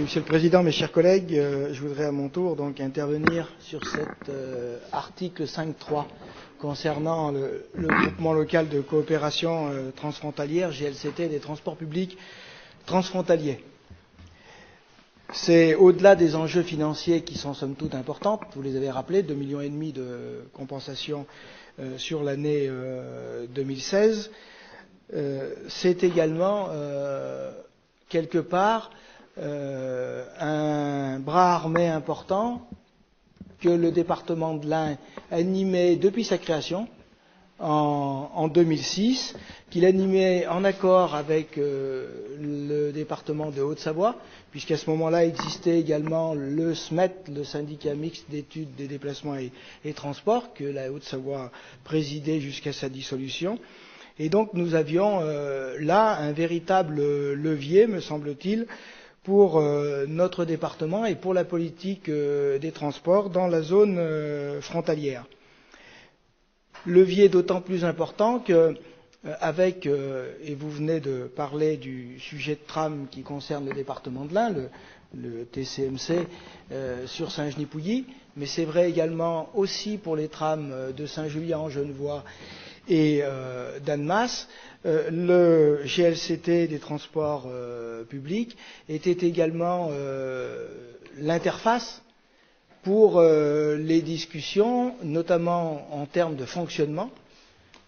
Monsieur le Président, mes chers collègues, je voudrais à mon tour donc intervenir sur cet article 5.3 concernant le groupement local de coopération transfrontalière, GLCT, des transports publics transfrontaliers. C'est au-delà des enjeux financiers qui sont somme toute importants, vous les avez rappelés, 2,5 millions de compensation sur l'année 2016. C'est également quelque part un bras armé important que le département de l'Ain animait depuis sa création en 2006, qu'il animait en accord avec le département de Haute-Savoie, puisqu'à ce moment-là existait également le SMET, le syndicat mixte d'études des déplacements et transports, que la Haute-Savoie présidait jusqu'à sa dissolution. Et donc nous avions là un véritable levier, me semble-t-il, pour notre département et pour la politique des transports dans la zone frontalière. Levier d'autant plus important que, et vous venez de parler du sujet de tram qui concerne le département de l'Ain, le TCMC sur Saint-Genis-Pouilly, mais c'est vrai également aussi pour les trams de Saint-Julien-en-Genevois et d'Annemasse, le GLCT des transports publics était également l'interface pour les discussions, notamment en termes de fonctionnement,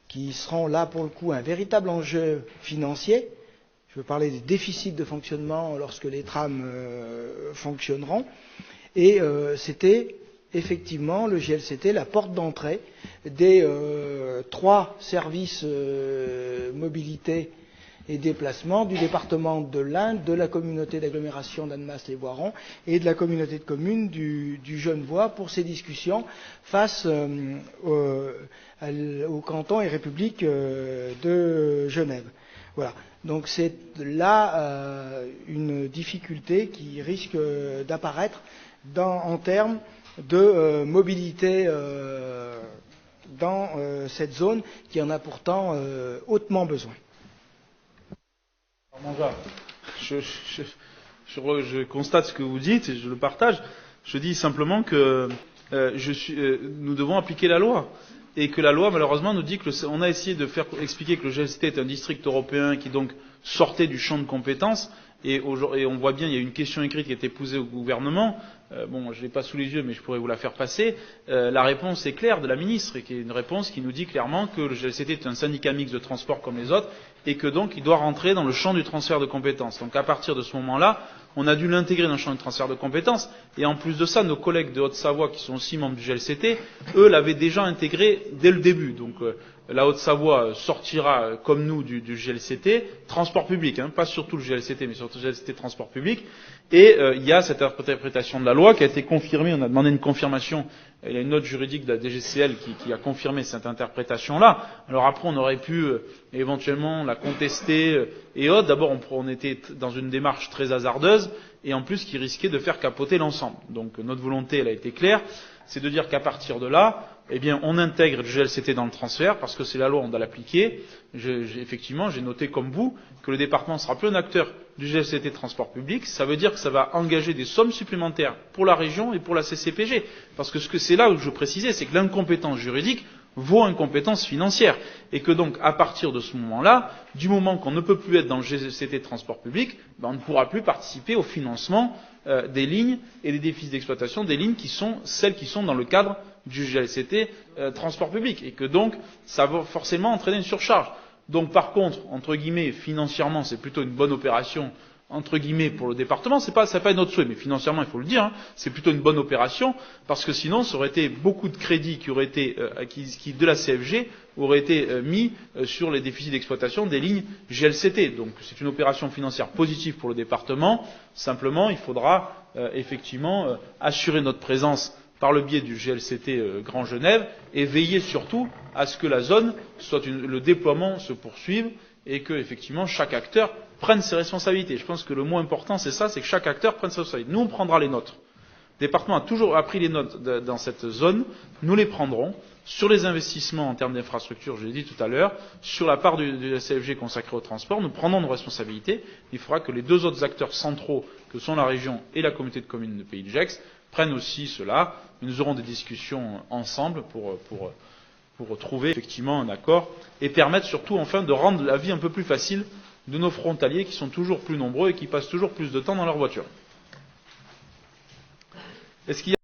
qui seront là pour le coup un véritable enjeu financier. Je veux parler des déficits de fonctionnement lorsque les trams fonctionneront. Et c'était effectivement le GLCT la porte d'entrée des 3 services mobilité et déplacement du département de l'Ain, de la communauté d'agglomération d'Annemasse-les-Voirons et de la communauté de communes du Genevois pour ces discussions face au canton et République de Genève. Voilà. Donc c'est là une difficulté qui risque d'apparaître en termes de mobilité dans cette zone qui en a pourtant hautement besoin. Je constate ce que vous dites et je le partage. Je dis simplement que nous devons appliquer la loi. Et que la loi, malheureusement, nous dit on a essayé de faire expliquer que le GLCT est un district européen qui donc sortait du champ de compétences. Et on voit bien, il y a une question écrite qui a été posée au gouvernement. Bon, je l'ai pas sous les yeux, mais je pourrais vous la faire passer. La réponse est claire de la ministre, et qui est une réponse qui nous dit clairement que le GLCT est un syndicat mixte de transport comme les autres, et que donc il doit rentrer dans le champ du transfert de compétences. Donc à partir de ce moment-là, on a dû l'intégrer dans le champ du transfert de compétences. Et en plus de ça, nos collègues de Haute-Savoie, qui sont aussi membres du GLCT, eux l'avaient déjà intégré dès le début. Donc la Haute-Savoie sortira, comme nous, du GLCT, transport public, pas surtout le GLCT, mais surtout le GLCT transport public. Et il y a cette interprétation de la loi qui a été confirmée, on a demandé une confirmation, il y a une note juridique de la DGCL qui a confirmé cette interprétation-là. Alors après, on aurait pu éventuellement la contester et autres. D'abord, on était dans une démarche très hasardeuse, et en plus qui risquait de faire capoter l'ensemble. Donc notre volonté, elle a été claire, c'est de dire qu'à partir de là, eh bien, on intègre le GLCT dans le transfert, parce que c'est la loi, on doit l'appliquer. Effectivement, j'ai noté comme vous que le département sera plus un acteur du GLCT transport public. Ça veut dire que ça va engager des sommes supplémentaires pour la région et pour la CCPG. Parce que c'est là où je précisais, c'est que l'incompétence juridique vaut incompétence financière. Et que donc, à partir de ce moment-là, du moment qu'on ne peut plus être dans le GLCT transport public, on ne pourra plus participer au financement des lignes et des déficits d'exploitation des lignes qui sont celles qui sont dans le cadre du GLCT transport public. Et que donc, ça va forcément entraîner une surcharge. Donc par contre, entre guillemets, financièrement, c'est plutôt une bonne opération, entre guillemets, pour le département. C'est pas notre souhait, mais financièrement, il faut le dire, c'est plutôt une bonne opération, parce que sinon, ça aurait été beaucoup de crédits qui auraient été, de la CFG, auraient été mis sur les déficits d'exploitation des lignes GLCT. Donc c'est une opération financière positive pour le département. Simplement, il faudra effectivement assurer notre présence par le biais du GLCT Grand Genève, et veiller surtout à ce que la zone le déploiement se poursuive, et que, effectivement, chaque acteur prenne ses responsabilités. Je pense que le mot important, c'est ça, c'est que chaque acteur prenne ses responsabilités. Nous, on prendra les nôtres. Le département a toujours pris les notes dans cette zone, nous les prendrons. Sur les investissements en termes d'infrastructures, je l'ai dit tout à l'heure, sur la part du CFG consacrée au transport, nous prenons nos responsabilités. Il faudra que les deux autres acteurs centraux, que sont la région et la communauté de communes de Pays de Gex, prennent aussi cela. Nous aurons des discussions ensemble pour trouver effectivement un accord et permettre surtout enfin de rendre la vie un peu plus facile de nos frontaliers qui sont toujours plus nombreux et qui passent toujours plus de temps dans leur voiture. Est-ce qu'il y a